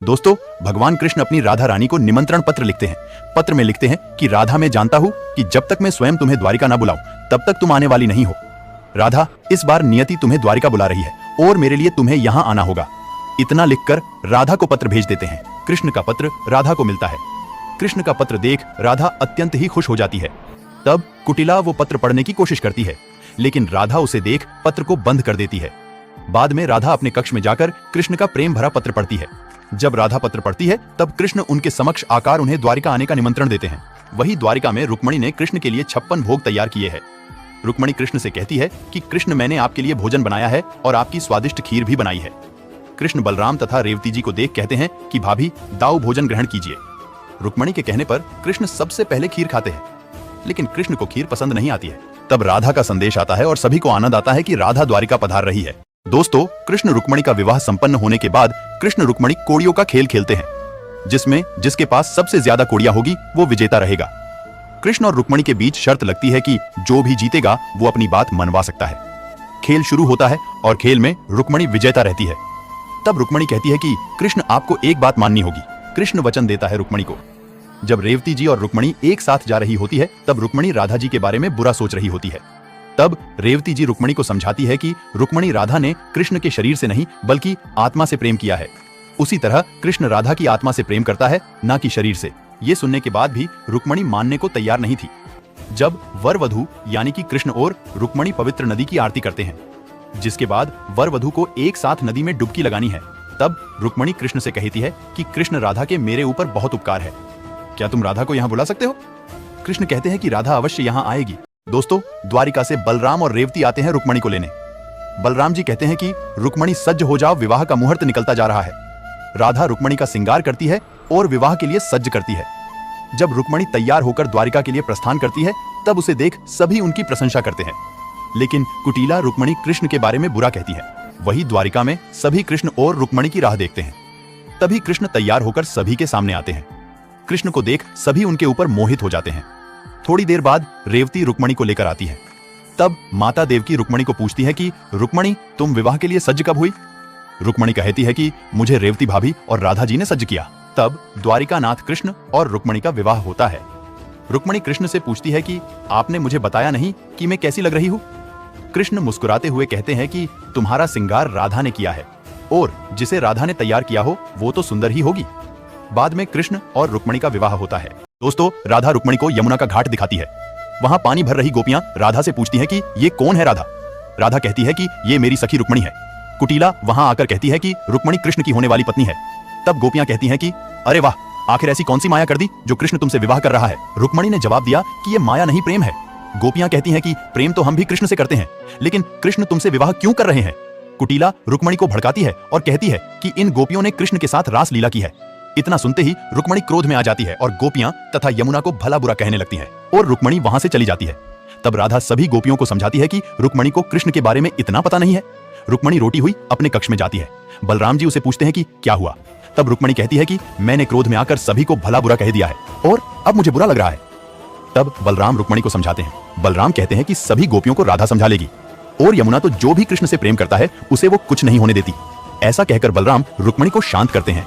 दोस्तों, भगवान कृष्ण अपनी राधा रानी को निमंत्रण पत्र लिखते हैं। पत्र में लिखते हैं कि राधा, मैं जानता हूँ कि जब तक मैं स्वयं तुम्हें द्वारिका ना बुलाऊं तब तक तुम आने वाली नहीं हो। राधा, इस बार नियति तुम्हें द्वारिका बुला रही है और मेरे लिए तुम्हें यहाँ आना होगा। इतना लिखकर राधा को पत्र भेज देते हैं। कृष्ण का पत्र राधा को मिलता है। कृष्ण का पत्र देख राधा अत्यंत ही खुश हो जाती है। तब कुटिला वो पत्र पढ़ने की कोशिश करती है, लेकिन राधा उसे देख पत्र को बंद कर देती है। बाद में राधा अपने कक्ष में जाकर कृष्ण का प्रेम भरा पत्र पढ़ती है। जब राधा पत्र पढ़ती है तब कृष्ण उनके समक्ष आकर उन्हें द्वारिका आने का निमंत्रण देते हैं। वही द्वारिका में रुक्मणी ने कृष्ण के लिए 56 भोग तैयार किए हैं। रुक्मणी कृष्ण से कहती है कि कृष्ण, मैंने आपके लिए भोजन बनाया है और आपकी स्वादिष्ट खीर भी बनाई है। कृष्ण बलराम तथा रेवती जी को देख कहते हैं कि भाभी, दाऊ भोजन ग्रहण कीजिए। रुक्मणी के कहने पर कृष्ण सबसे पहले खीर खाते हैं, लेकिन कृष्ण को खीर पसंद नहीं आती है। तब राधा का संदेश आता है और सभी को आनंद आता है कि राधा द्वारिका पधार रही है। दोस्तों, कृष्ण रुक्मणी का विवाह संपन्न होने के बाद कृष्ण रुक्मणी कोड़ियों का खेल खेलते हैं, जिसमें जिसके पास सबसे ज्यादा कोड़ियां होगी वो विजेता रहेगा। कृष्ण और रुक्मणी के बीच शर्त लगती है कि जो भी जीतेगा वो अपनी बात मनवा सकता है। खेल शुरू होता है और खेल में रुक्मणी विजेता रहती है। तब रुक्मणी कहती है कि कृष्ण, आपको एक बात माननी होगी। कृष्ण वचन देता है रुक्मणी को। जब रेवती जी और रुक्मणी एक साथ जा रही होती है तब रुक्मणी राधा जी के बारे में बुरा सोच रही होती है। तब रेवती जी रुक्मणी को समझाती है कि रुक्मणी, राधा ने कृष्ण के शरीर से नहीं बल्कि आत्मा से प्रेम किया है। उसी तरह कृष्ण राधा की आत्मा से प्रेम करता है, ना कि शरीर से। ये सुनने के बाद भी रुक्मणी मानने को तैयार नहीं थी। जब वर वधू यानी कि कृष्ण और रुक्मणी पवित्र नदी की आरती करते हैं, जिसके बाद वर वधू को एक साथ नदी में डुबकी लगानी है, तब रुक्मणी कृष्ण से कहती है कि कृष्ण, राधा के मेरे ऊपर बहुत उपकार है, क्या तुम राधा को यहाँ बुला सकते हो? कृष्ण कहते हैं कि राधा अवश्य यहाँ आएगी। दोस्तों, द्वारिका से बलराम और रेवती आते हैं रुक्मणी को लेने। बलराम जी कहते हैं कि रुक्मणी, सज्ज हो जाओ, विवाह का मुहूर्त निकलता जा रहा है। राधा रुक्मणी का श्रृंगार करती है और विवाह के लिए सज्ज करती है। जब रुक्मणी तैयार होकर द्वारिका के लिए प्रस्थान करती है तब उसे देख सभी उनकी प्रशंसा करते हैं, लेकिन कुटिला रुक्मणी कृष्ण के बारे में बुरा कहती है। वही द्वारिका में सभी कृष्ण और रुक्मणी की राह देखते हैं। तभी कृष्ण तैयार होकर सभी के सामने आते हैं। कृष्ण को देख सभी उनके ऊपर मोहित हो जाते हैं। थोड़ी देर बाद रेवती रुक्मणी को लेकर आती है। तब माता देवकी रुक्मणी को पूछती है कि रुक्मणी, तुम विवाह के लिए सज्ज कब हुई? रुक्मणी कहती है कि मुझे रेवती भाभी और राधा जी ने सज्ज किया। तब द्वारिकानाथ कृष्ण और रुक्मणी का विवाह होता है। रुक्मणी कृष्ण से पूछती है कि आपने मुझे बताया नहीं कि मैं कैसी लग रही हूँ? कृष्ण मुस्कुराते हुए कहते हैं कि तुम्हारा श्रृंगार राधा ने किया है और जिसे राधा ने तैयार किया हो वो तो सुंदर ही होगी। बाद में कृष्ण और रुक्मणी का विवाह होता है। दोस्तों, राधा रुक्मणी को यमुना का घाट दिखाती है। वहां पानी भर रही गोपियां राधा से पूछती हैं कि ये कौन है राधा? राधा कहती है कि ये मेरी सखी रुक्मणी है। कुटिला वहां आकर कहती है कि रुक्मणी कृष्ण की होने वाली पत्नी है। तब गोपियां कहती हैं कि अरे वाह, आखिर ऐसी कौन सी माया कर दी जो कृष्ण तुमसे विवाह कर रहा है? रुक्मणी ने जवाब दिया कि ये माया नहीं, प्रेम है। गोपियां कहती हैं कि प्रेम तो हम भी कृष्ण से करते हैं, लेकिन कृष्ण तुमसे विवाह क्यों कर रहे हैं? कुटिला रुक्मणी को भड़काती है और कहती है कि इन गोपियों ने कृष्ण के साथ रास लीला की है। इतना सुनते ही रुक्मणी क्रोध में आ जाती है और गोपियां तथा यमुना को भला बुरा कहने लगती हैं और रुक्मणी वहां से चली जाती है। तब राधा सभी गोपियों को समझाती है कि रुक्मणी को कृष्ण के बारे में इतना पता नहीं है। रुक्मणी रोटी हुई अपने कक्ष में जाती है। बलराम जी उसे पूछते हैं कि क्या हुआ? तब रुक्मणी कहती है कि मैंने क्रोध में आकर सभी को भला बुरा कह दिया है और अब मुझे बुरा लग रहा है। तब बलराम रुक्मणी को समझाते हैं। बलराम कहते हैं कि सभी गोपियों को राधा समझा लेगी और यमुना तो जो भी कृष्ण से प्रेम करता है उसे वो कुछ नहीं होने देती। ऐसा कहकर बलराम रुक्मणी को शांत करते हैं।